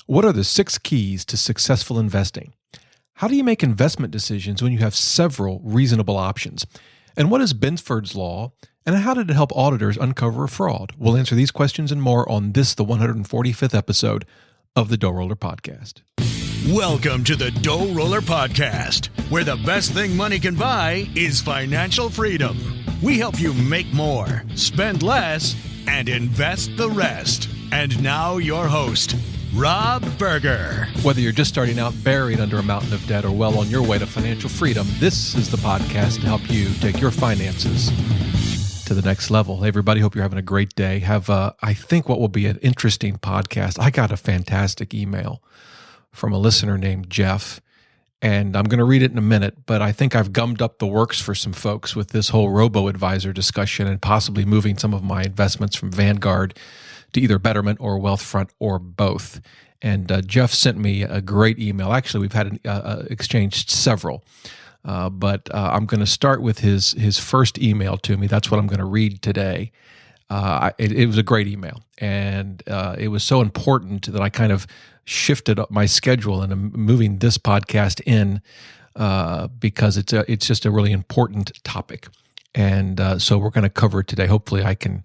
What are the 6 keys to successful investing? How do you make investment decisions when you have several reasonable options? And what is Benford's law? And how did it help auditors uncover a fraud? We'll answer these questions and more on this, the 145th episode of the DoughRoller Podcast. Welcome to the DoughRoller Podcast, where the best thing money can buy is financial freedom. We help you make more, spend less, and invest the rest. And now your host, Rob Berger. Whether you're just starting out buried under a mountain of debt or well on your way to financial freedom, this is the podcast to help you take your finances to the next level. Hey, everybody, hope you're having a great day. Have, I think, what will be an interesting podcast. I got a fantastic email from a listener named Jeff, and I'm going to read it in a minute, but I think I've gummed up the works for some folks with this whole robo-advisor discussion and possibly moving some of my investments from Vanguard to either Betterment or Wealthfront or both. And Jeff sent me a great email. Actually, we've had exchanged several, but I'm going to start with his first email to me. That's what I'm going to read today. It was a great email, and it was so important that I kind of shifted up my schedule and I'm moving this podcast in because it's just a really important topic. And so we're going to cover it today. Hopefully I can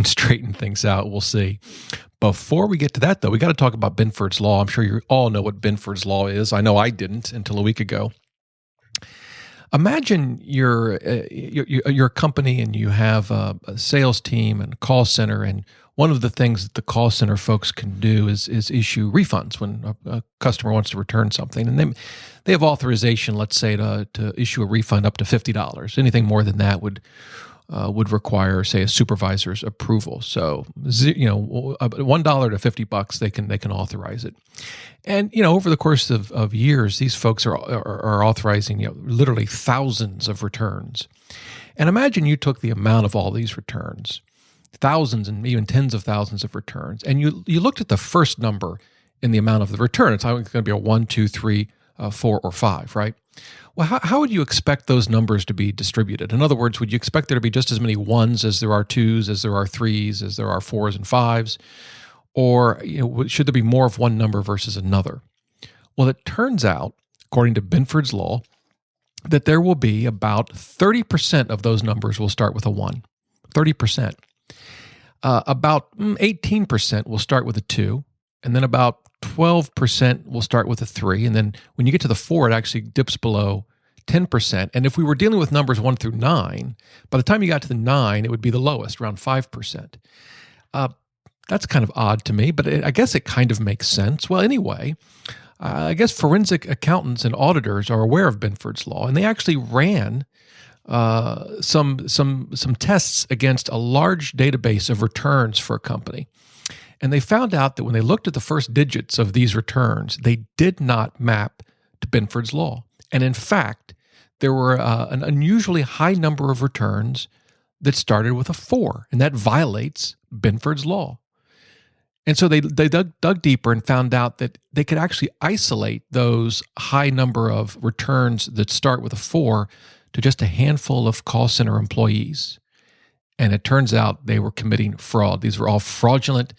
straighten things out. We'll see. Before we get to that, though, we got to talk about Benford's law. I'm sure you all know what Benford's law is. I know I didn't until a week ago. Imagine you're a company and you have a sales team and a call center, and one of the things that the call center folks can do is issue refunds when a customer wants to return something, and they have authorization, let's say, to issue a refund up to $50. Anything more than that would require, say, a supervisor's approval. So, $1 to $50, they can authorize it. And over the course of years, these folks are authorizing literally thousands of returns. And imagine you took the amount of all these returns, thousands and even tens of thousands of returns, and you looked at the first number in the amount of the return. It's going to be a 1, 2, 3, 4, or 5, right? Well, how would you expect those numbers to be distributed? In other words, would you expect there to be just as many 1s as there are 2s, as there are 3s, as there are 4s and 5s? Or should there be more of one number versus another? Well, it turns out, according to Benford's law, that there will be about 30% of those numbers will start with a 1. 30%. About 18% will start with a 2, and then about 12% will start with a 3, and then when you get to the 4, it actually dips below 10%. And if we were dealing with numbers 1 through 9, by the time you got to the 9, it would be the lowest, around 5%. That's kind of odd to me, but I guess it kind of makes sense. Well, anyway, I guess forensic accountants and auditors are aware of Benford's law, and they actually ran some tests against a large database of returns for a company. And they found out that when they looked at the first digits of these returns, they did not map to Benford's law. And in fact, there were an unusually high number of returns that started with a 4, and that violates Benford's law. And so they dug deeper and found out that they could actually isolate those high number of returns that start with a 4 to just a handful of call center employees. And it turns out they were committing fraud. These were all fraudulent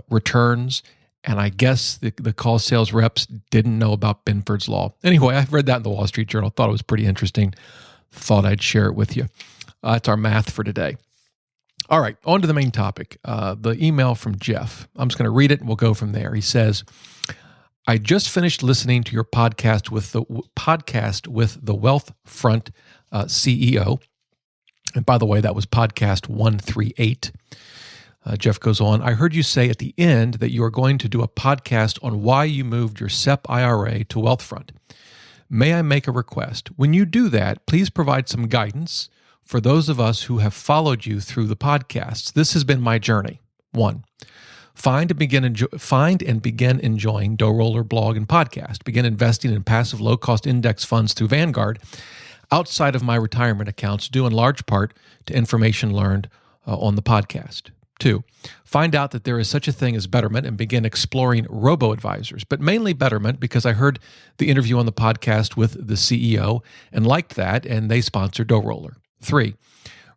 returns, and I guess the call sales reps didn't know about Benford's law. Anyway, I read that in the Wall Street Journal, thought it was pretty interesting, thought I'd share it with you. That's our math for today. All right, on to the main topic, the email from Jeff. I'm just going to read it and we'll go from there. He says, I just finished listening to your podcast with the Wealthfront CEO. And by the way, that was podcast 138. Jeff goes on, I heard you say at the end that you are going to do a podcast on why you moved your SEP IRA to Wealthfront. May I make a request? When you do that, please provide some guidance for those of us who have followed you through the podcasts. This has been my journey. 1, find and begin enjoying DoughRoller blog and podcast. Begin investing in passive low-cost index funds through Vanguard outside of my retirement accounts, due in large part to information learned on the podcast. 2, find out that there is such a thing as Betterment and begin exploring robo-advisors, but mainly Betterment because I heard the interview on the podcast with the CEO and liked that, and they sponsor DoughRoller. 3,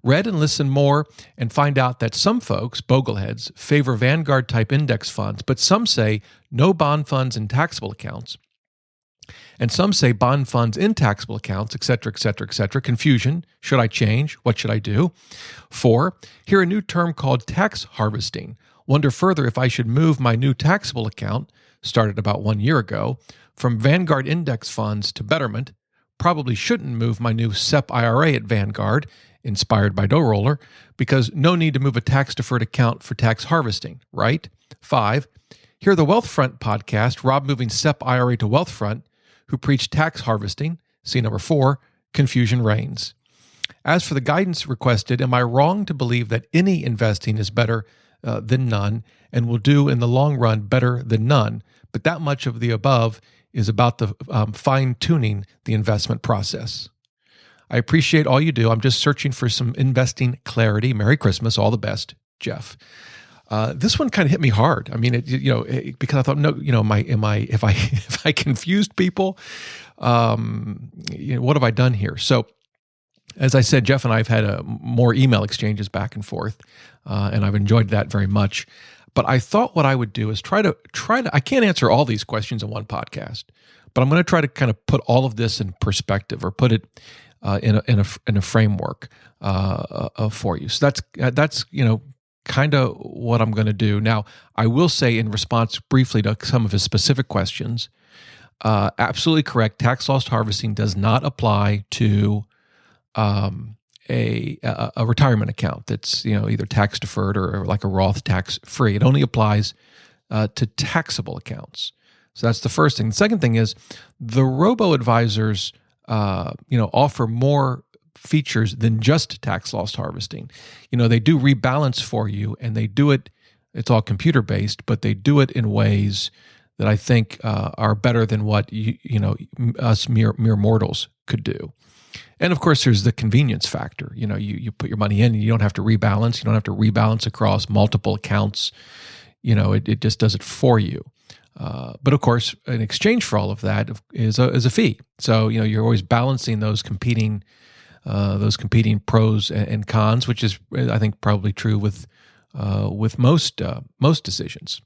read and listened more and find out that some folks, bogleheads, favor Vanguard-type index funds, but some say no bond funds in taxable accounts. And some say bond funds in taxable accounts, et cetera, et cetera, et cetera. Confusion. Should I change? What should I do? 4, hear a new term called tax harvesting. Wonder further if I should move my new taxable account, started about 1 year ago, from Vanguard index funds to Betterment. Probably shouldn't move my new SEP IRA at Vanguard, inspired by DoughRoller, because no need to move a tax-deferred account for tax harvesting, right? 5, hear the Wealthfront podcast, Rob moving SEP IRA to Wealthfront, who preach tax harvesting. See number 4, confusion reigns. As for the guidance requested, am I wrong to believe that any investing is better than none and will do in the long run better than none? But that much of the above is about the fine-tuning the investment process. I appreciate all you do. I'm just searching for some investing clarity. Merry Christmas. All the best, Jeff. This one kind of hit me hard. I mean, because I thought, no, if I confused people, what have I done here? So, as I said, Jeff and I have had more email exchanges back and forth, and I've enjoyed that very much. But I thought what I would do is try to. I can't answer all these questions in one podcast, but I'm going to try to kind of put all of this in perspective, or put it in a framework for you. So that's kind of what I'm going to do. Now, I will say in response briefly to some of his specific questions, absolutely correct. Tax loss harvesting does not apply to a retirement account that's either tax deferred or like a Roth tax free. It only applies to taxable accounts. So that's the first thing. The second thing is the robo-advisors offer more features than just tax loss harvesting. They do rebalance for you, and they do it, it's all computer based, but they do it in ways that I think are better than what us mere mortals could do. And of course, there's the convenience factor. You put your money in, and you don't have to rebalance. You don't have to rebalance across multiple accounts. It just does it for you. But of course, in exchange for all of that is a fee. So you're always balancing those competing pros and cons, which is, I think, probably true with most decisions.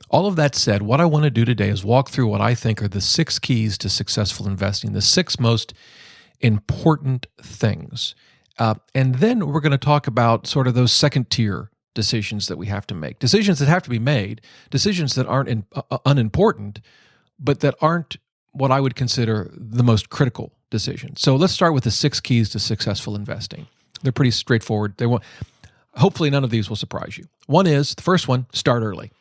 All of that said, what I want to do today is walk through what I think are the 6 keys to successful investing, the 6 most important things. And then we're going to talk about sort of those second-tier decisions that we have to make, decisions that have to be made, decisions that aren't unimportant, but that aren't what I would consider the most critical decisions. So let's start with the 6 keys to successful investing. They're pretty straightforward. Hopefully none of these will surprise you. The first one, start early.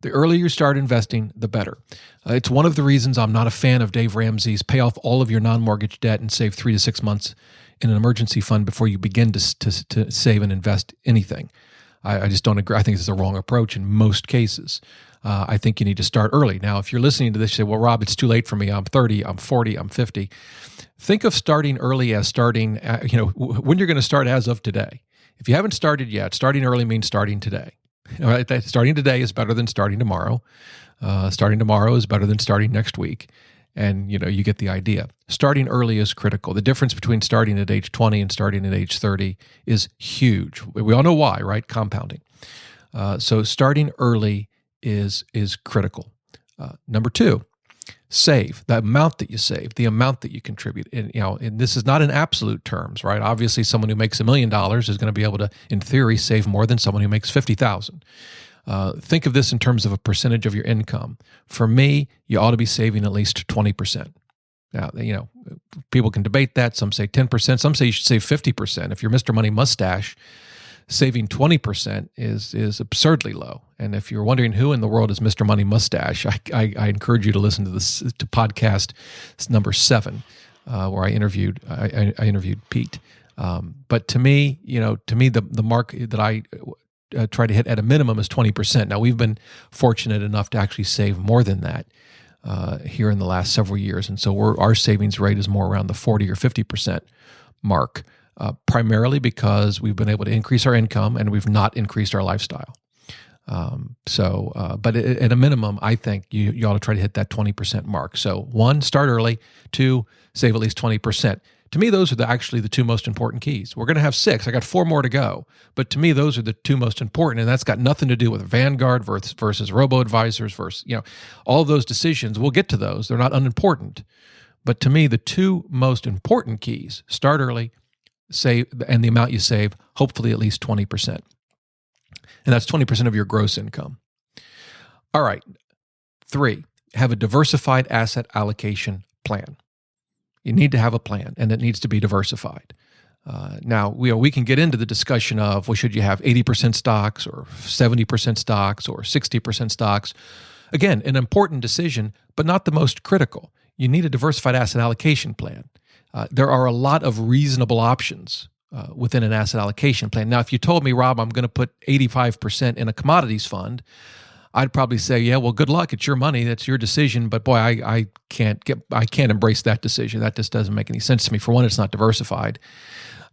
The earlier you start investing, the better. It's one of the reasons I'm not a fan of Dave Ramsey's pay off all of your non-mortgage debt and save 3 to 6 months in an emergency fund before you begin to save and invest anything. I just don't agree. I think it's the wrong approach in most cases. I think you need to start early. Now, if you're listening to this, you say, well, Rob, it's too late for me. I'm 30, I'm 40, I'm 50. Think of starting early as starting, when you're going to start as of today. If you haven't started yet, starting early means starting today. All right? Starting today is better than starting tomorrow. Starting tomorrow is better than starting next week. And, you get the idea. Starting early is critical. The difference between starting at age 20 and starting at age 30 is huge. We all know why, right? Compounding. So starting early is critical. Number 2, save. The amount that you save, the amount that you contribute. And this is not in absolute terms, right? Obviously, someone who makes $1 million is going to be able to, in theory, save more than someone who makes $50,000. Think of this in terms of a percentage of your income. For me, you ought to be saving at least 20%. Now, people can debate that. Some say 10%. Some say you should save 50%. If you're Mr. Money Mustache, saving 20% is absurdly low. And if you're wondering who in the world is Mr. Money Mustache, I encourage you to listen to to podcast number 7, where I interviewed Pete. But to me, the mark that I try to hit at a minimum is 20%. Now, we've been fortunate enough to actually save more than that here in the last several years. And so our savings rate is more around the 40 or 50% mark, primarily because we've been able to increase our income and we've not increased our lifestyle. But at a minimum, I think you ought to try to hit that 20% mark. So 1, start early. 2, save at least 20%. To me, those are actually the two most important keys. We're going to have 6. I got 4 more to go. But to me, those are the two most important. And that's got nothing to do with Vanguard versus robo-advisors versus, all of those decisions. We'll get to those. They're not unimportant. But to me, the two most important keys, start early, save, and the amount you save, hopefully at least 20%. And that's 20% of your gross income. All right. 3, have a diversified asset allocation plan. You need to have a plan, and it needs to be diversified. Now, we can get into the discussion of, well, should you have 80% stocks or 70% stocks or 60% stocks? Again, an important decision, but not the most critical. You need a diversified asset allocation plan. There are a lot of reasonable options within an asset allocation plan. Now, if you told me, Rob, I'm going to put 85% in a commodities fund, I'd probably say, yeah, well, good luck. It's your money. That's your decision. But boy, I can't embrace that decision. That just doesn't make any sense to me. For one, it's not diversified.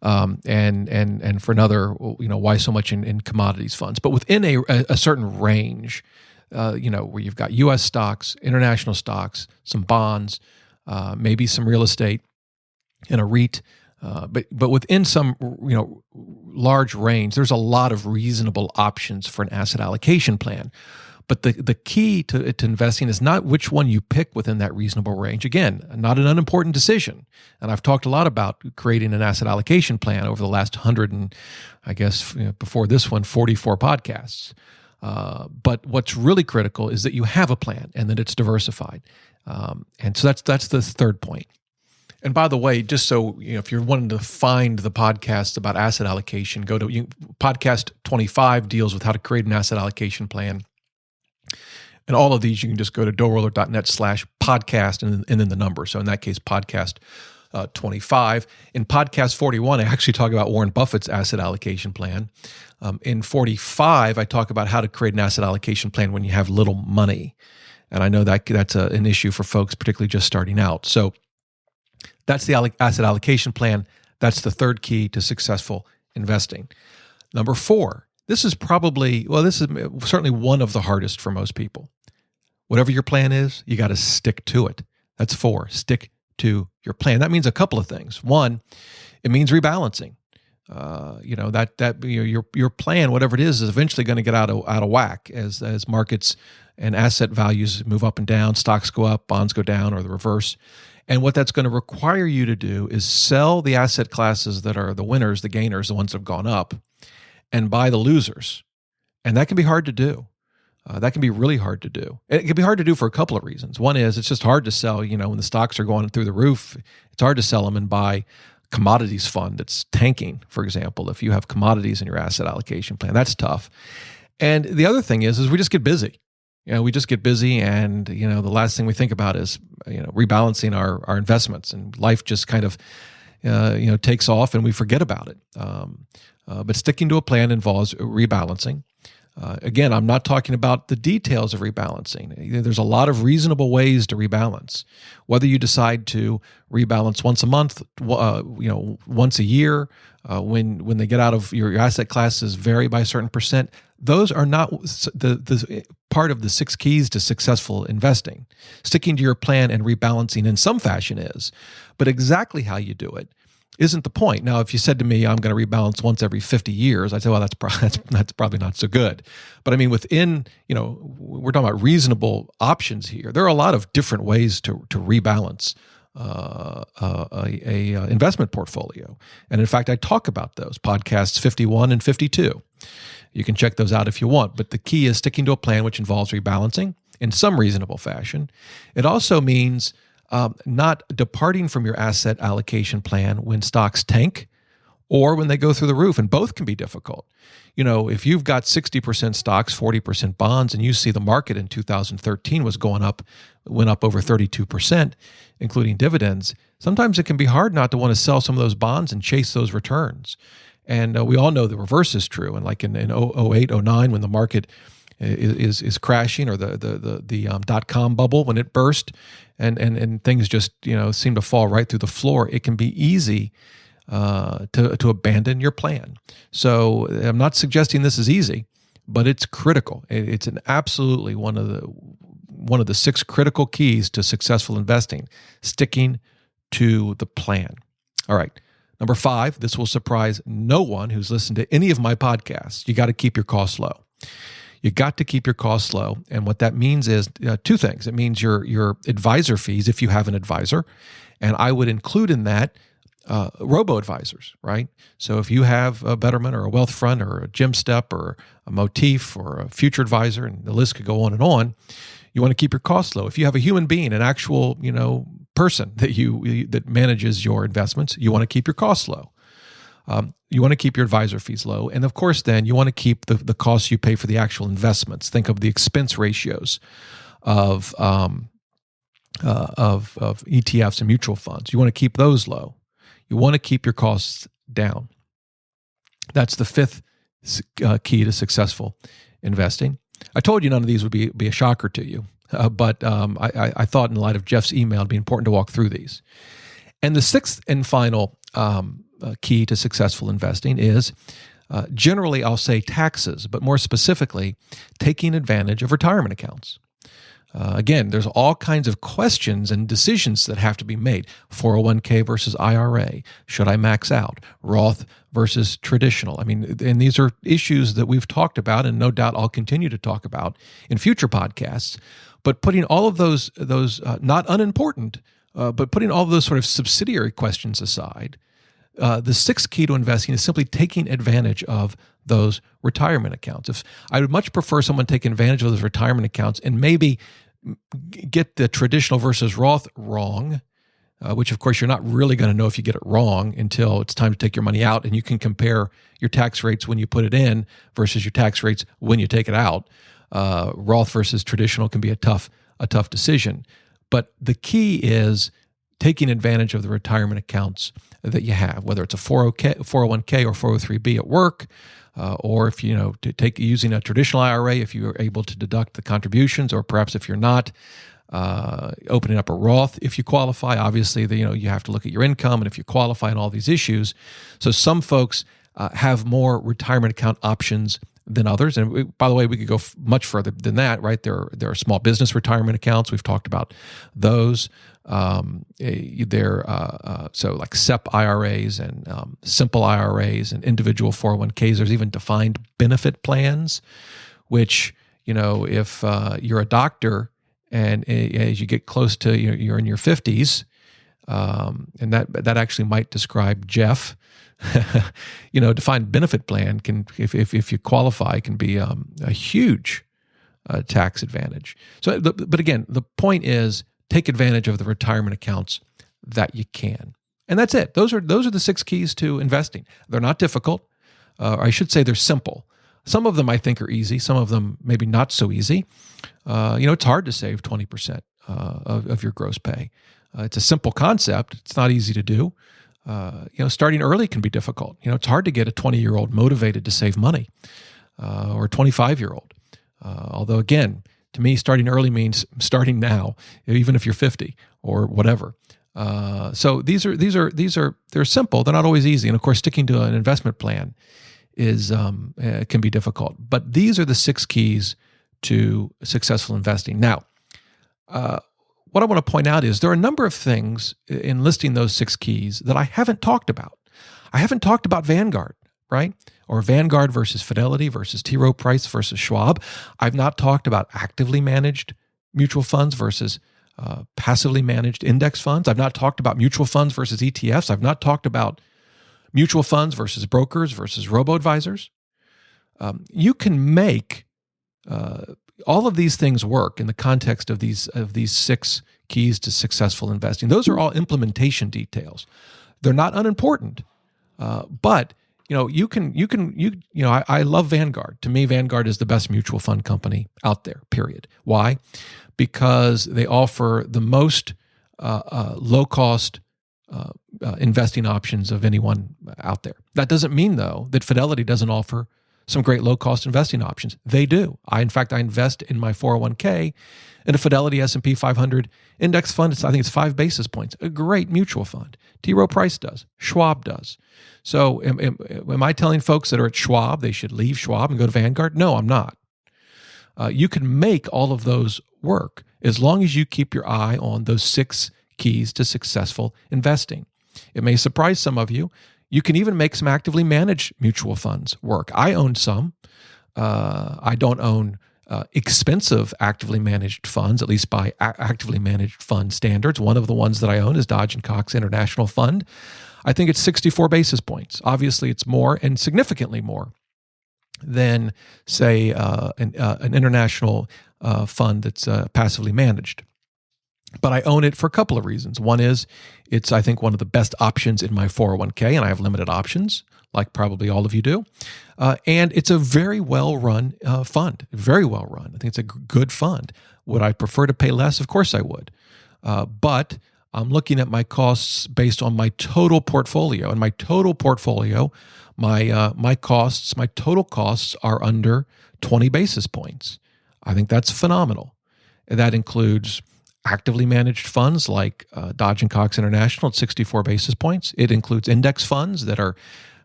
And for another, why so much in commodities funds? But within a certain range, where you've got U.S. stocks, international stocks, some bonds, maybe some real estate, and a REIT. But within some large range, there's a lot of reasonable options for an asset allocation plan. But the key to investing is not which one you pick within that reasonable range. Again, not an unimportant decision. And I've talked a lot about creating an asset allocation plan over the last 100 and I guess before this one, 44 podcasts. But what's really critical is that you have a plan and that it's diversified. And so that's the third point. And by the way, just so if you're wanting to find the podcasts about asset allocation, go to podcast 25 deals with how to create an asset allocation plan. And all of these, you can just go to DoughRoller.net/podcast and then the number. So in that case, podcast 25. In podcast 41, I actually talk about Warren Buffett's asset allocation plan. In 45, I talk about how to create an asset allocation plan when you have little money. And I know that's an issue for folks, particularly just starting out. So that's the asset allocation plan. That's the third key to successful investing. Number 4, this is certainly one of the hardest for most people. Whatever your plan is, you got to stick to it. That's 4, stick to your plan. That means a couple of things. One, it means rebalancing. Your plan, whatever it is eventually going to get out of whack as markets and asset values move up and down, stocks go up, bonds go down, or the reverse. And what that's going to require you to do is sell the asset classes that are the winners, the gainers, the ones that have gone up, and buy the losers. And that can be hard to do. That can be really hard to do. It can be hard to do for a couple of reasons. One is it's just hard to sell, when the stocks are going through the roof, it's hard to sell them and buy commodities fund that's tanking, for example. If you have commodities in your asset allocation plan, that's tough. And the other thing is we just get busy. We just get busy, and the last thing we think about is rebalancing our investments, and life just kind of takes off, and we forget about it. But sticking to a plan involves rebalancing. Again, I'm not talking about the details of rebalancing. There's a lot of reasonable ways to rebalance. Whether you decide to rebalance once a month, once a year, when they get out of your asset classes vary by a certain percent. Those are not the part of the 6 keys to successful investing. Sticking to your plan and rebalancing in some fashion is, but exactly how you do it isn't the point. Now, if you said to me, I'm going to rebalance once every 50 years, I'd say, well, that's probably not so good. But I mean, within, we're talking about reasonable options here. There are a lot of different ways to rebalance a investment portfolio. And in fact, I talk about those, podcasts 51 and 52. You can check those out if you want. But the key is sticking to a plan which involves rebalancing in some reasonable fashion. It also means not departing from your asset allocation plan when stocks tank or when they go through the roof, and both can be difficult. If you've got 60% stocks, 40% bonds, and you see the market in 2013 went up over 32%, including dividends, sometimes it can be hard not to want to sell some of those bonds and chase those returns. And we all know the reverse is true. And like in 08, 09, when the market is crashing, or the .com bubble when it burst, and things just seem to fall right through the floor, it can be easy to abandon your plan. So I'm not suggesting this is easy, but it's critical. It's absolutely one of the 6 critical keys to successful investing: sticking to the plan. All right. Number 5, this will surprise no one who's listened to any of my podcasts. You got to keep your costs low. You got to keep your costs low. And what that means is 2 things. It means your advisor fees, if you have an advisor, and I would include in that robo-advisors, right? So if you have a Betterment or a Wealthfront or a GemStep or a Motif or a Future Advisor, and the list could go on, you want to keep your costs low. If you have a human being, an actual, person that manages your investments, you want to keep your costs low. You want to keep your advisor fees low. And of course, then you want to keep the costs you pay for the actual investments. Think of the expense ratios of ETFs and mutual funds. You want to keep those low. You want to keep your costs down. That's the 5th key to successful investing. I told you none of these would be a shocker to you, but I thought in light of Jeff's email, it'd be important to walk through these. And the 6th and final key to successful investing is generally, I'll say taxes, but more specifically, taking advantage of retirement accounts. Again, there's all kinds of questions and decisions that have to be made. 401k versus IRA. Should I max out? Roth versus traditional. And these are issues that we've talked about and no doubt I'll continue to talk about in future podcasts. But putting all of those not unimportant, but putting all of those sort of subsidiary questions aside, the 6th key to investing is simply taking advantage of those retirement accounts. I would much prefer someone take advantage of those retirement accounts and maybe get the traditional versus Roth wrong, which of course you're not really going to know if you get it wrong until it's time to take your money out, and you can compare your tax rates when you put it in versus your tax rates when you take it out. Roth versus traditional can be a tough decision. But the key is taking advantage of the retirement accounts that you have, whether it's a 401k or 403b at work, or if using a traditional IRA, if you're able to deduct the contributions, or perhaps if you're not, opening up a Roth if you qualify. Obviously, you have to look at your income and if you qualify and all these issues. So some folks have more retirement account options than others. And by the way, we could go much further than that, right? There are small business retirement accounts. We've talked about those. So like SEP IRAs and simple IRAs and individual 401ks. There's even defined benefit plans, which, if you're a doctor and as you get close to, you're in your 50s, and that actually might describe Jeff. Defined benefit plan can, if you qualify, can be a huge tax advantage. So, but again, the point is take advantage of the retirement accounts that you can, and that's it. Those are the 6 keys to investing. They're not difficult. I should say they're simple. Some of them I think are easy. Some of them maybe not so easy. It's hard to save 20% of your gross pay. It's a simple concept. It's not easy to do. Starting early can be difficult. It's hard to get a 20-year-old motivated to save money, or a 25-year-old. Although again, to me, starting early means starting now, even if you're 50 or whatever. So they're simple. They're not always easy, and of course, sticking to an investment plan can be difficult. But these are the 6 keys to successful investing. Now, what I want to point out is there are a number of things in listing those 6 keys that I haven't talked about. I haven't talked about Vanguard, right? Or Vanguard versus Fidelity versus T. Rowe Price versus Schwab. I've not talked about actively managed mutual funds versus passively managed index funds. I've not talked about mutual funds versus ETFs. I've not talked about mutual funds versus brokers versus robo-advisors. You can make all of these things work in the context of these 6 keys to successful investing. Those are all implementation details. They're not unimportant, but I love Vanguard. To me, Vanguard is the best mutual fund company out there. Period. Why? Because they offer the most low cost investing options of anyone out there. That doesn't mean though that Fidelity doesn't offer some great low-cost investing options. They do. I invest in my 401k in a Fidelity S&P 500 index fund. I think it's 5 basis points. A great mutual fund. T. Rowe Price does. Schwab does. So am I telling folks that are at Schwab they should leave Schwab and go to Vanguard? No, I'm not. You can make all of those work as long as you keep your eye on those 6 keys to successful investing. It may surprise some of you. You can even make some actively managed mutual funds work. I own some. I don't own expensive actively managed funds, at least by actively managed fund standards. One of the ones that I own is Dodge & Cox International Fund. I think it's 64 basis points. Obviously, it's more and significantly more than, say, an international fund that's passively managed. But I own it for a couple of reasons. One is it's, I think, one of the best options in my 401k, and I have limited options, like probably all of you do. And it's a very well-run fund, very well-run. I think it's a good fund. Would I prefer to pay less? Of course I would. But I'm looking at my costs based on my total portfolio. And my total portfolio, my total costs are under 20 basis points. I think that's phenomenal. That includes actively managed funds like Dodge & Cox International at 64 basis points. It includes index funds that are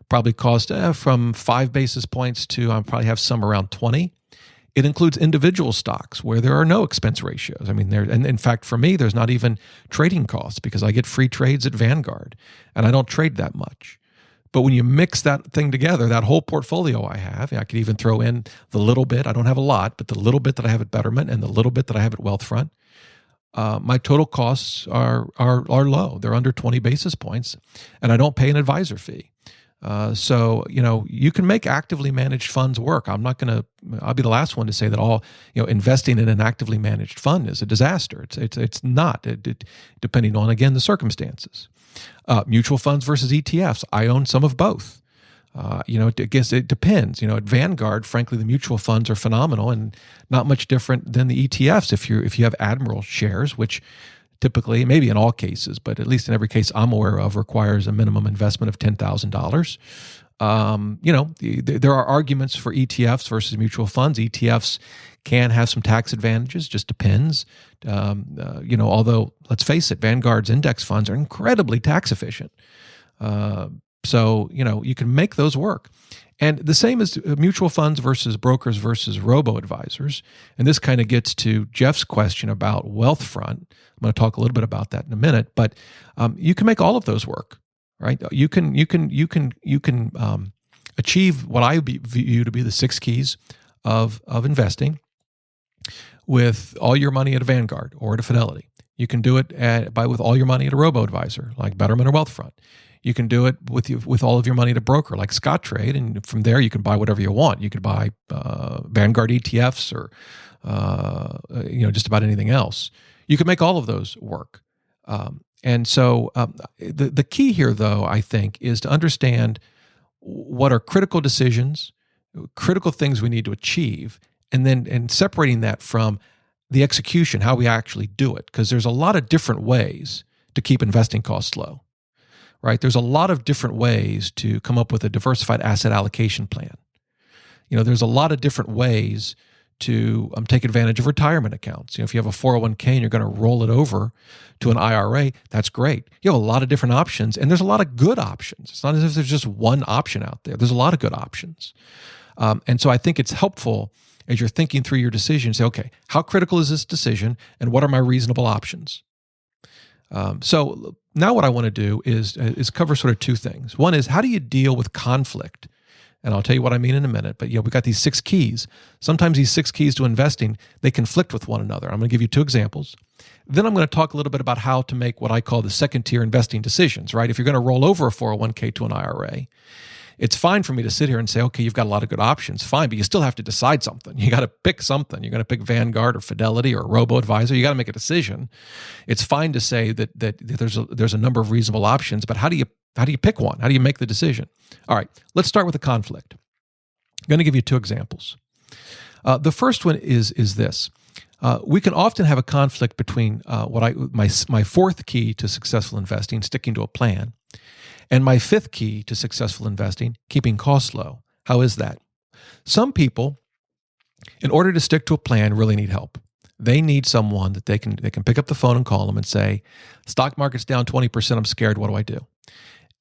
probably cost from 5 basis points to I probably have some around 20. It includes individual stocks where there are no expense ratios. I mean, and in fact, for me, there's not even trading costs because I get free trades at Vanguard, and I don't trade that much. But when you mix that thing together, that whole portfolio I have, I could even throw in the little bit. I don't have a lot, but the little bit that I have at Betterment and the little bit that I have at Wealthfront, my total costs are low. They're under 20 basis points, and I don't pay an advisor fee. So, you can make actively managed funds work. I'll be the last one to say that investing in an actively managed fund is a disaster. It's not, depending on, again, the circumstances. Mutual funds versus ETFs. I own some of both. I guess it depends. At Vanguard, frankly, the mutual funds are phenomenal and not much different than the ETFs. If you have Admiral shares, which typically, maybe in all cases, but at least in every case I'm aware of, requires a minimum investment of $10,000. There are arguments for ETFs versus mutual funds. ETFs can have some tax advantages, just depends. Although, let's face it, Vanguard's index funds are incredibly tax efficient. So, you can make those work. And the same as mutual funds versus brokers versus robo-advisors. And this kind of gets to Jeff's question about Wealthfront. I'm going to talk a little bit about that in a minute, but you can make all of those work, right? You can achieve what I view to be the 6 keys of investing with all your money at a Vanguard or at a Fidelity. You can do it with all your money at a robo-advisor like Betterment or Wealthfront. You can do it with all of your money at a broker like Scottrade, and from there you can buy whatever you want. You could buy Vanguard ETFs or just about anything else. You can make all of those work. And so the key here, though, I think, is to understand what are critical decisions, critical things we need to achieve, and separating that from the execution, how we actually do it, because there's a lot of different ways to keep investing costs low. Right? There's a lot of different ways to come up with a diversified asset allocation plan. There's a lot of different ways to take advantage of retirement accounts. If you have a 401k and you're going to roll it over to an IRA, that's great. You have a lot of different options, and there's a lot of good options. It's not as if there's just one option out there. There's a lot of good options. And so I think it's helpful as you're thinking through your decision, say, okay, how critical is this decision, and what are my reasonable options? So now what I want to do is cover sort of 2 things. One is, how do you deal with conflict? And I'll tell you what I mean in a minute. But we've got these 6 keys. Sometimes these 6 keys to investing, they conflict with one another. I'm going to give you 2 examples. Then I'm going to talk a little bit about how to make what I call the second-tier investing decisions, right? If you're going to roll over a 401k to an IRA, it's fine for me to sit here and say, okay, you've got a lot of good options. Fine, but you still have to decide something. You got to pick something. You're going to pick Vanguard or Fidelity or robo-advisor. You got to make a decision. It's fine to say that there's a number of reasonable options, but how do you pick one? How do you make the decision? All right, let's start with the conflict. I'm going to give you 2 examples. The first one is this. We can often have a conflict between my 4th key to successful investing, sticking to a plan, and my 5th key to successful investing, keeping costs low. How is that? Some people, in order to stick to a plan, really need help. They need someone that they can pick up the phone and call them and say, stock market's down 20%, I'm scared, what do I do?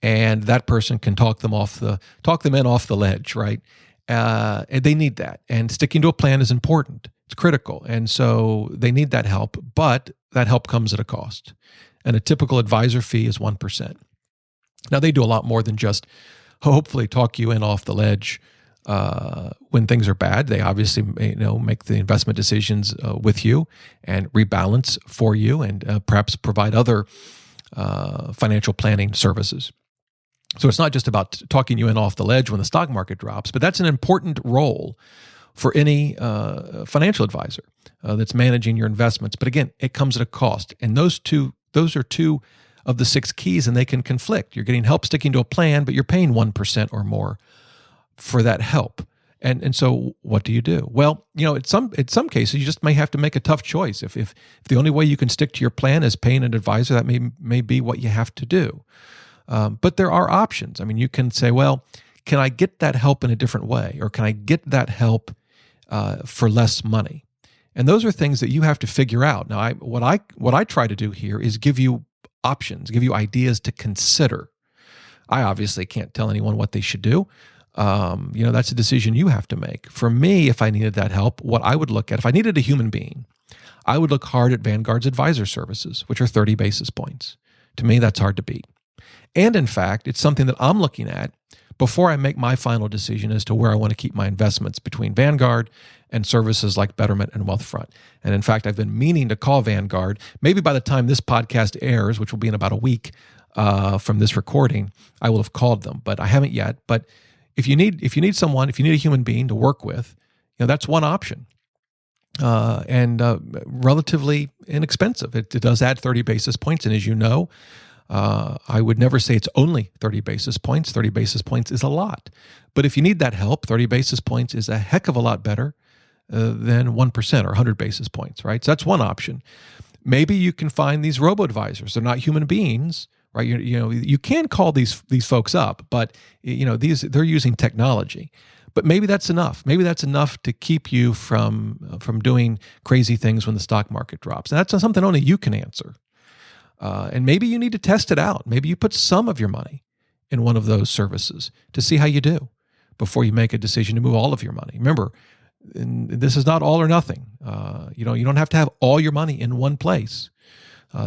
And that person can talk them off the ledge, right? And they need that. And sticking to a plan is important. It's critical. And so they need that help, but that help comes at a cost. And a typical advisor fee is 1%. Now, they do a lot more than just hopefully talk you in off the ledge when things are bad. They obviously make the investment decisions with you and rebalance for you, and perhaps provide other financial planning services. So it's not just about talking you in off the ledge when the stock market drops, but that's an important role for any financial advisor that's managing your investments. But again, it comes at a cost, and those are two of the 6 keys, and they can conflict. You're getting help sticking to a plan, but you're paying 1% or more for that help. And so what do you do? Well, in some cases, you just may have to make a tough choice. If the only way you can stick to your plan is paying an advisor, that may be what you have to do. But there are options. I mean, you can say, well, can I get that help in a different way? Or can I get that help for less money? And those are things that you have to figure out. Now, what I try to do here is give you options, give you ideas to consider. I obviously can't tell anyone what they should do. That's a decision you have to make. For me, if I needed that help, what I would look at, if I needed a human being, I would look hard at Vanguard's advisor services, which are 30 basis points. To me, that's hard to beat. And in fact, it's something that I'm looking at before I make my final decision as to where I want to keep my investments between Vanguard and services like Betterment and Wealthfront. And in fact, I've been meaning to call Vanguard. Maybe by the time this podcast airs, which will be in about a week from this recording, I will have called them, but I haven't yet. But if you need a human being to work with, that's one option. And relatively inexpensive. It does add 30 basis points. And as you know, I would never say it's only 30 basis points. 30 basis points is a lot. But if you need that help, 30 basis points is a heck of a lot better than 1% or 100 basis points, right? So that's one option. Maybe you can find these robo-advisors. They're not human beings, right? You can call these folks up, but they're using technology. But maybe that's enough. Maybe that's enough to keep you from doing crazy things when the stock market drops. And that's something only you can answer. And maybe you need to test it out. Maybe you put some of your money in one of those services to see how you do before you make a decision to move all of your money. Remember, this is not all or nothing. You don't have to have all your money in one place.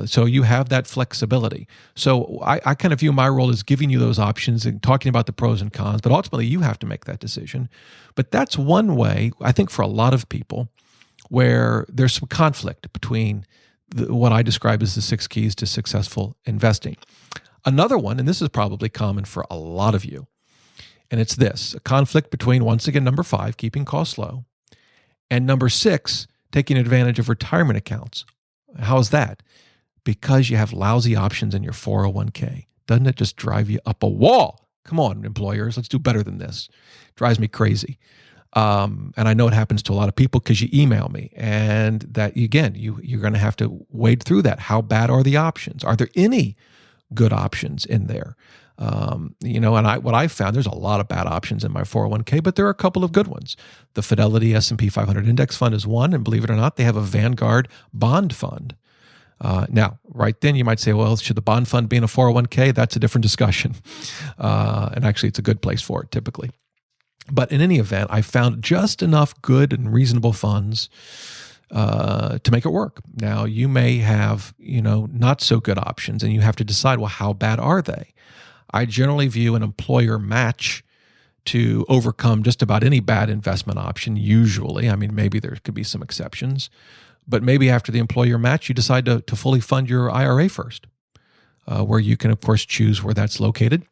So you have that flexibility. So I kind of view my role as giving you those options and talking about the pros and cons, but ultimately you have to make that decision. But that's one way, I think, for a lot of people where there's some conflict between what I describe as the 6 keys to successful investing. Another one, and this is probably common for a lot of you, and it's this: a conflict between, once again, number 5, keeping costs low, and number 6, taking advantage of retirement accounts. How is that? Because you have lousy options in your 401k. Doesn't it just drive you up a wall? Come on, employers, let's do better than this. Drives me crazy. And I know it happens to a lot of people because you email me, and that, again, you're going to have to wade through that. How bad are the options? Are there any good options in there? And what I found, there's a lot of bad options in my 401k, but there are a couple of good ones. The Fidelity S&P 500 Index Fund is one, and believe it or not, they have a Vanguard bond fund. Now, right then you might say, well, should the bond fund be in a 401k? That's a different discussion. And actually, it's a good place for it typically. But in any event, I found just enough good and reasonable funds to make it work. Now, you may have, not so good options, and you have to decide, well, how bad are they? I generally view an employer match to overcome just about any bad investment option, usually. I mean, maybe there could be some exceptions. But maybe after the employer match, you decide to fully fund your IRA first, where you can, of course, choose where that's located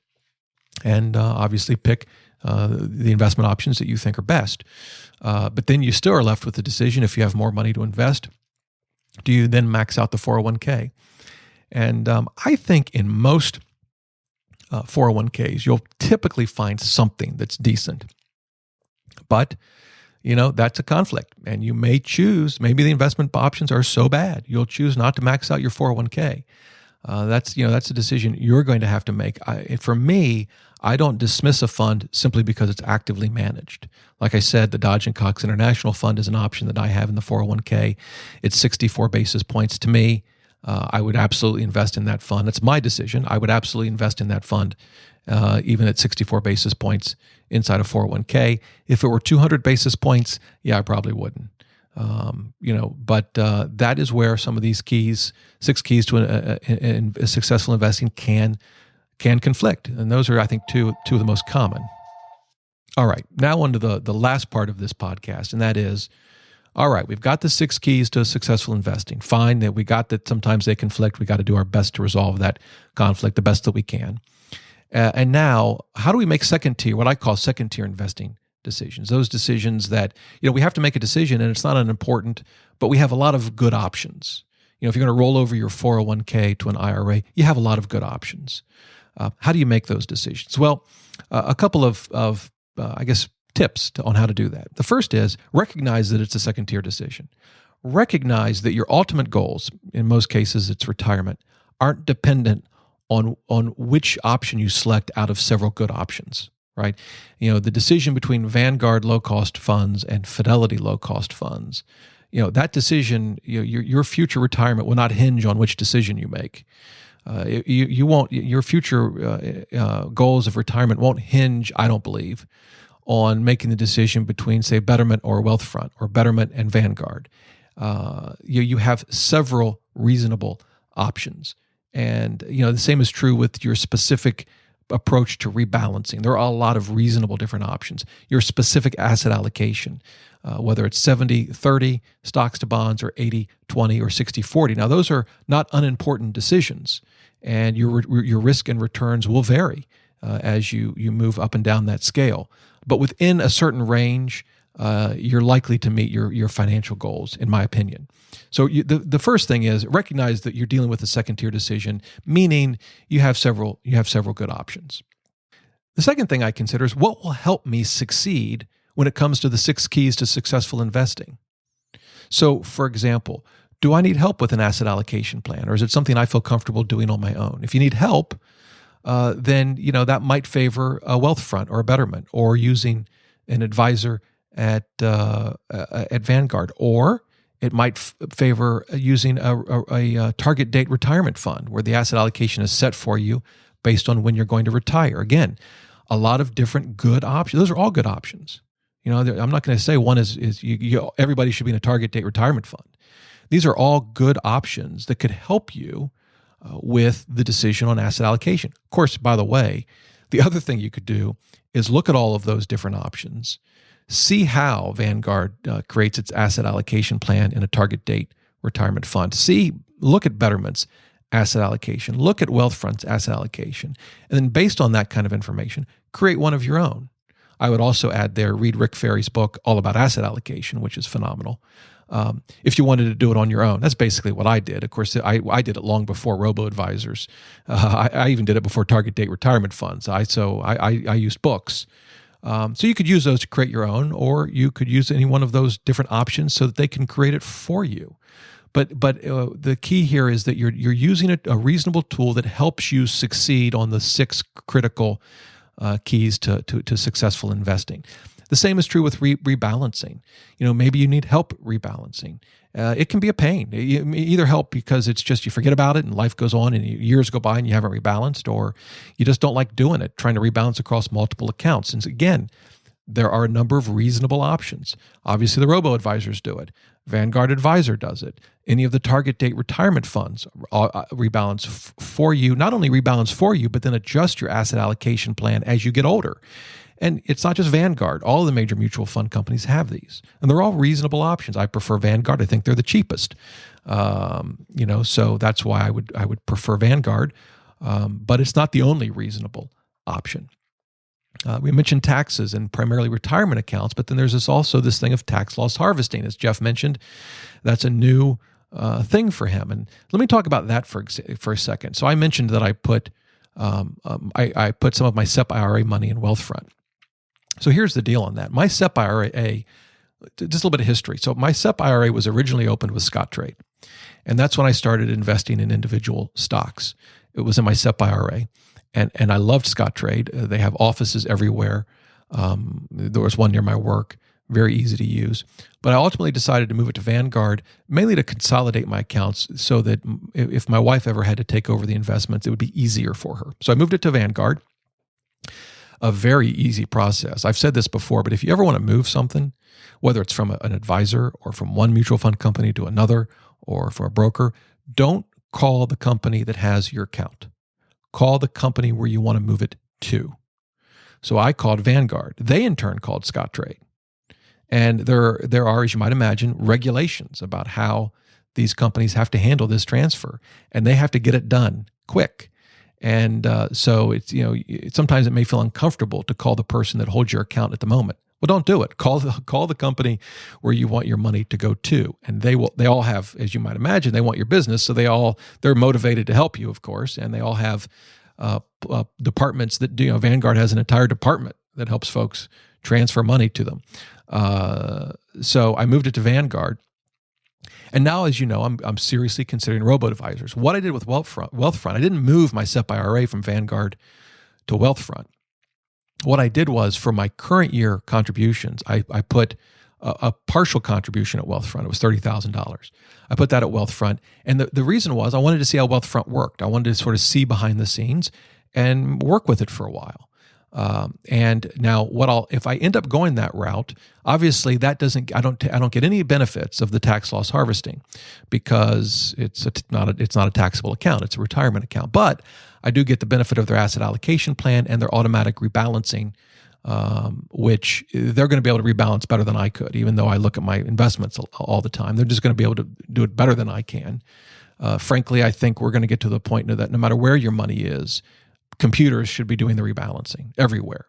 and obviously pick the investment options that you think are best. But then you still are left with the decision, if you have more money to invest, do you then max out the 401k? And I think in most 401ks, you'll typically find something that's decent. But that's a conflict, and you may choose, maybe the investment options are so bad, you'll choose not to max out your 401k. That's a decision you're going to have to make. For me, I don't dismiss a fund simply because it's actively managed. Like I said, the Dodge & Cox International Fund is an option that I have in the 401k. It's 64 basis points. To me, I would absolutely invest in that fund. It's my decision. I would absolutely invest in that fund, even at 64 basis points inside a 401k. If it were 200 basis points, yeah, I probably wouldn't. But that is where some of these keys, 6 keys to a successful investing can can conflict. And those are, I think, two of the most common. All right, now on to the last part of this podcast, and that is, all right, we've got the 6 keys to successful investing. Fine, that we got that sometimes they conflict. We got to do our best to resolve that conflict the best that we can. And now, how do we make what I call second-tier investing decisions? Those decisions that, we have to make a decision and it's not unimportant, but we have a lot of good options. If you're going to roll over your 401k to an IRA, you have a lot of good options. How do you make those decisions? Well, a couple of I guess, tips on how to do that. The first is recognize that it's a second-tier decision. Recognize that your ultimate goals, in most cases it's retirement, aren't dependent on which option you select out of several good options, right? The decision between Vanguard low-cost funds and Fidelity low-cost funds, that decision, your future retirement will not hinge on which decision you make. Your future goals of retirement won't hinge, I don't believe, on making the decision between, say, Betterment or Wealthfront, or Betterment and Vanguard. You have several reasonable options. And, the same is true with your specific approach to rebalancing. There are a lot of reasonable different options. Your specific asset allocation, whether it's 70-30 stocks to bonds, or 80-20 or 60-40. Now, those are not unimportant decisions, and your risk and returns will vary as you move up and down that scale. But within a certain range, you're likely to meet your financial goals, in my opinion. So the first thing is recognize that you're dealing with a second-tier decision, meaning you have several good options. The second thing I consider is what will help me succeed when it comes to the 6 keys to successful investing. So, for example, do I need help with an asset allocation plan, or is it something I feel comfortable doing on my own? If you need help, then that might favor a Wealthfront or a Betterment, or using an advisor at Vanguard, or it might favor using a target date retirement fund where the asset allocation is set for you based on when you're going to retire. Again, a lot of different good options. Those are all good options. I'm not going to say one is everybody should be in a target date retirement fund. These are all good options that could help you with the decision on asset allocation. Of course, by the way, the other thing you could do is look at all of those different options, see how Vanguard creates its asset allocation plan in a target date retirement fund. Look at Betterment's asset allocation, look at Wealthfront's asset allocation, and then based on that kind of information, create one of your own. I would also add there, read Rick Ferry's book, All About Asset Allocation, which is phenomenal. If you wanted to do it on your own, that's basically what I did. Of course, I did it long before robo-advisors. I even did it before target date retirement funds. I used books. So you could use those to create your own, or you could use any one of those different options so that they can create it for you. But the key here is that you're using a reasonable tool that helps you succeed on the 6 critical keys to successful investing. The same is true with rebalancing. Maybe you need help rebalancing. It can be a pain. You either help because it's just you forget about it and life goes on and years go by and you haven't rebalanced, or you just don't like doing it, trying to rebalance across multiple accounts. And again, there are a number of reasonable options. Obviously, the robo-advisors do it. Vanguard Advisor does it. Any of the target date retirement funds rebalance for you, not only rebalance for you, but then adjust your asset allocation plan as you get older. And it's not just Vanguard. All of the major mutual fund companies have these. And they're all reasonable options. I prefer Vanguard. I think they're the cheapest. So that's why I would prefer Vanguard. But it's not the only reasonable option. We mentioned taxes and primarily retirement accounts, but then there's also this thing of tax loss harvesting. As Jeff mentioned, that's a new thing for him. And let me talk about that for a second. So I mentioned that I put some of my SEP IRA money in Wealthfront. So here's the deal on that. My SEP IRA, just a little bit of history. So my SEP IRA was originally opened with Scottrade. And that's when I started investing in individual stocks. It was in my SEP IRA. And I loved Scottrade. They have offices everywhere. There was one near my work, very easy to use. But I ultimately decided to move it to Vanguard, mainly to consolidate my accounts so that if my wife ever had to take over the investments, it would be easier for her. So I moved it to Vanguard. A very easy process. I've said this before, but if you ever want to move something, whether it's from an advisor or from one mutual fund company to another or from a broker, don't call the company that has your account. call the company where you want to move it to. So I called Vanguard. They in turn called Scottrade. And there are, as you might imagine, regulations about how these companies have to handle this transfer, and they have to get it done quick. And so it's, sometimes it may feel uncomfortable to call the person that holds your account at the moment. Well, don't do it. Call the company where you want your money to go to, and they all have, as you might imagine, they want your business, so they're motivated to help you, of course, and they all have departments that do. Vanguard has an entire department that helps folks transfer money to them. So I moved it to Vanguard. And now, as you know, I'm seriously considering robo-advisors. What I did with Wealthfront, I didn't move my SEP IRA from Vanguard to Wealthfront. What I did was, for my current year contributions, I put a partial contribution at Wealthfront. It was $30,000. I put that at Wealthfront. And the reason was I wanted to see how Wealthfront worked. I wanted to sort of see behind the scenes and work with it for a while. And now, if I end up going that route, obviously I don't get any benefits of the tax loss harvesting, because it's not a taxable account; it's a retirement account. But I do get the benefit of their asset allocation plan and their automatic rebalancing, which they're going to be able to rebalance better than I could. Even though I look at my investments all the time, they're just going to be able to do it better than I can. Frankly, I think we're going to get to the point that no matter where your money is, computers should be doing the rebalancing everywhere.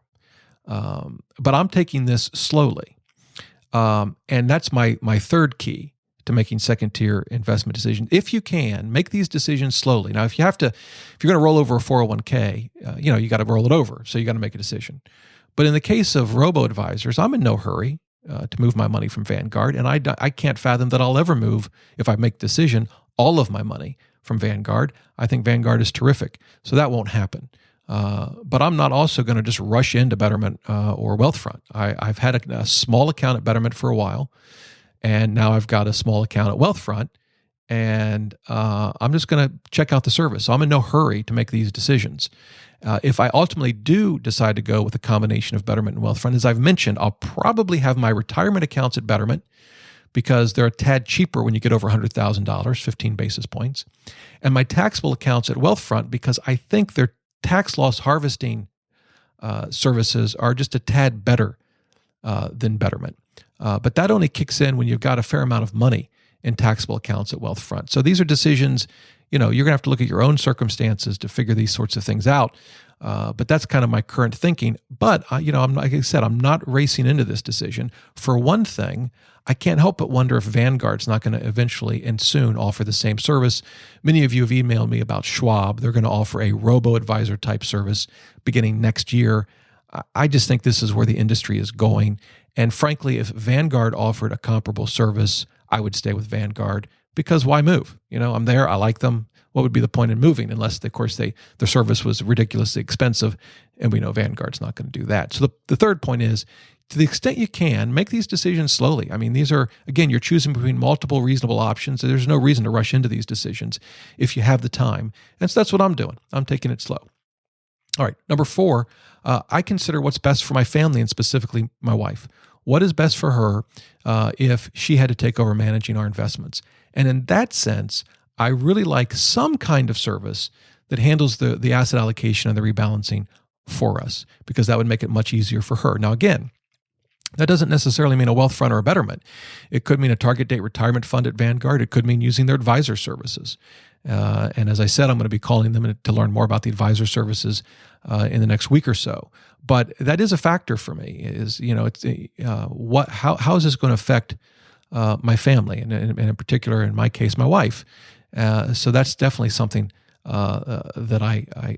But I'm taking this slowly. And that's my third key to making second-tier investment decisions. If you can, make these decisions slowly. Now, if you're going to roll over a 401k, you got to roll it over. So you got to make a decision. But in the case of robo-advisors, I'm in no hurry to move my money from Vanguard. And I can't fathom that I'll ever move, if I make a decision, all of my money from Vanguard. I think Vanguard is terrific. So that won't happen. But I'm not also going to just rush into Betterment or Wealthfront. I've had a small account at Betterment for a while, and now I've got a small account at Wealthfront, and I'm just going to check out the service. So I'm in no hurry to make these decisions. If I ultimately do decide to go with a combination of Betterment and Wealthfront, as I've mentioned, I'll probably have my retirement accounts at Betterment, because they're a tad cheaper when you get over $100,000, 15 basis points, and my taxable accounts at Wealthfront, because I think their tax loss harvesting services are just a tad better than Betterment. But that only kicks in when you've got a fair amount of money in taxable accounts at Wealthfront. So these are decisions, you're going to have to look at your own circumstances to figure these sorts of things out. But that's kind of my current thinking. But, like I said, I'm not racing into this decision. For one thing, I can't help but wonder if Vanguard's not going to eventually and soon offer the same service. Many of you have emailed me about Schwab. They're going to offer a robo-advisor type service beginning next year. I just think this is where the industry is going. And frankly, if Vanguard offered a comparable service, I would stay with Vanguard, because why move? I'm there. I like them. What would be the point in moving, unless, of course, their service was ridiculously expensive, and we know Vanguard's not going to do that. So the third point is, to the extent you can, make these decisions slowly. I mean, these are, again, you're choosing between multiple reasonable options. So there's no reason to rush into these decisions if you have the time. And so that's what I'm doing. I'm taking it slow. All right, number 4, I consider what's best for my family, and specifically my wife. What is best for her if she had to take over managing our investments? And in that sense, I really like some kind of service that handles the asset allocation and the rebalancing for us, because that would make it much easier for her. Now, again, that doesn't necessarily mean a Wealthfront or a Betterment. It could mean a target date retirement fund at Vanguard. It could mean using their advisor services. And as I said, I'm going to be calling them to learn more about the advisor services in the next week or so. But that is a factor for me. Is how is this going to affect my family, and in particular, in my case, my wife. So that's definitely something that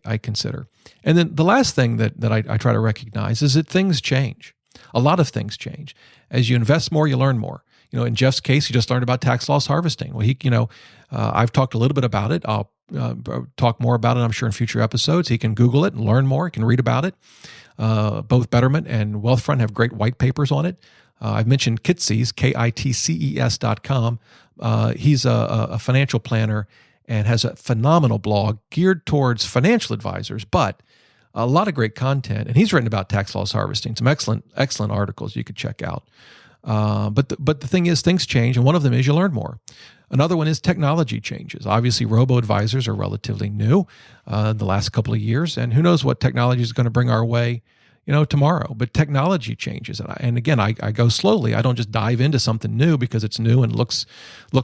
I consider. And then the last thing that I try to recognize is that things change. A lot of things change. As you invest more, you learn more. In Jeff's case, he just learned about tax loss harvesting. Well, I've talked a little bit about it. I'll talk more about it, I'm sure, in future episodes. He can Google it and learn more. He can read about it. Both Betterment and Wealthfront have great white papers on it. I've mentioned Kitces, KITCES.com. He's a financial planner and has a phenomenal blog geared towards financial advisors, but a lot of great content. And he's written about tax loss harvesting, some excellent articles you could check out. But the thing is, things change, and one of them is you learn more. Another one is technology changes. Obviously, robo-advisors are relatively new the last couple of years, and who knows what technology is going to bring our way, tomorrow. But technology changes, and again, I go slowly. I don't just dive into something new because it's new and looks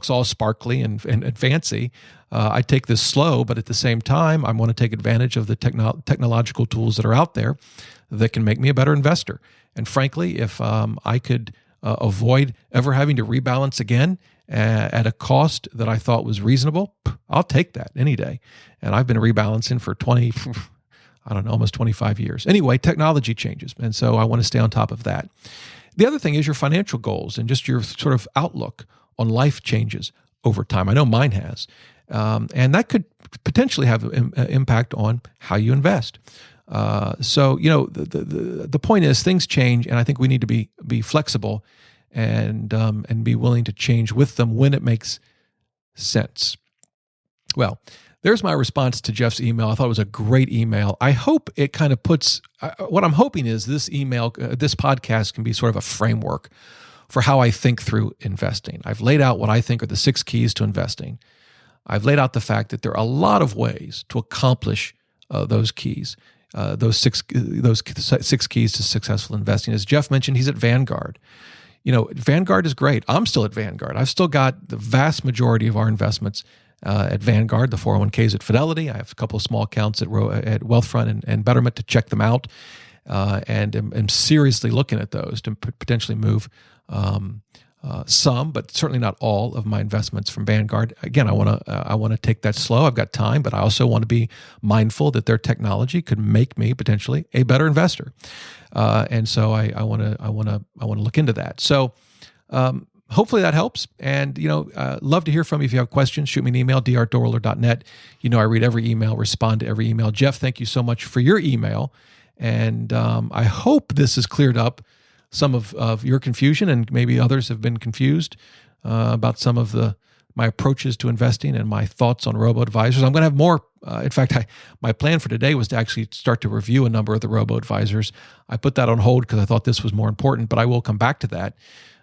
all sparkly and fancy. I take this slow, but at the same time, I want to take advantage of the technological tools that are out there that can make me a better investor. And frankly, if I could avoid ever having to rebalance again at a cost that I thought was reasonable, I'll take that any day. And I've been rebalancing for almost 25 years. Anyway, technology changes. And so I want to stay on top of that. The other thing is your financial goals and just your sort of outlook on life changes over time. I know mine has. And that could potentially have an impact on how you invest. So the point is things change, and I think we need to be flexible and be willing to change with them when it makes sense. Well, there's my response to Jeff's email. I thought it was a great email. I hope it kind of puts what I'm hoping is this podcast can be sort of a framework for how I think through investing. I've laid out what I think are the 6 keys to investing. I've laid out the fact that there are a lot of ways to accomplish those keys. Those six keys to successful investing. As Jeff mentioned, he's at Vanguard. Vanguard is great. I'm still at Vanguard. I've still got the vast majority of our investments at Vanguard. The 401ks at Fidelity. I have a couple of small accounts at Wealthfront and Betterment to check them out, and am seriously looking at those to potentially move some, but certainly not all, of my investments from Vanguard. Again, I want to take that slow. I've got time, but I also want to be mindful that their technology could make me potentially a better investor, and so I want to look into that. So hopefully that helps. And love to hear from you. If you have questions, shoot me an email, dr@doughroller.net. I read every email, respond to every email. Jeff, thank you so much for your email, and I hope this has cleared up some of your confusion, and maybe others have been confused about some of my approaches to investing and my thoughts on robo-advisors. I'm going to have more. In fact, my plan for today was to actually start to review a number of the robo-advisors. I put that on hold because I thought this was more important, but I will come back to that.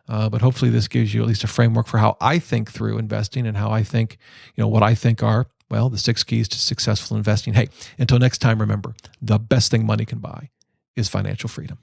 But hopefully this gives you at least a framework for how I think through investing and how I think, what I think are, the 6 keys to successful investing. Hey, until next time, remember, the best thing money can buy is financial freedom.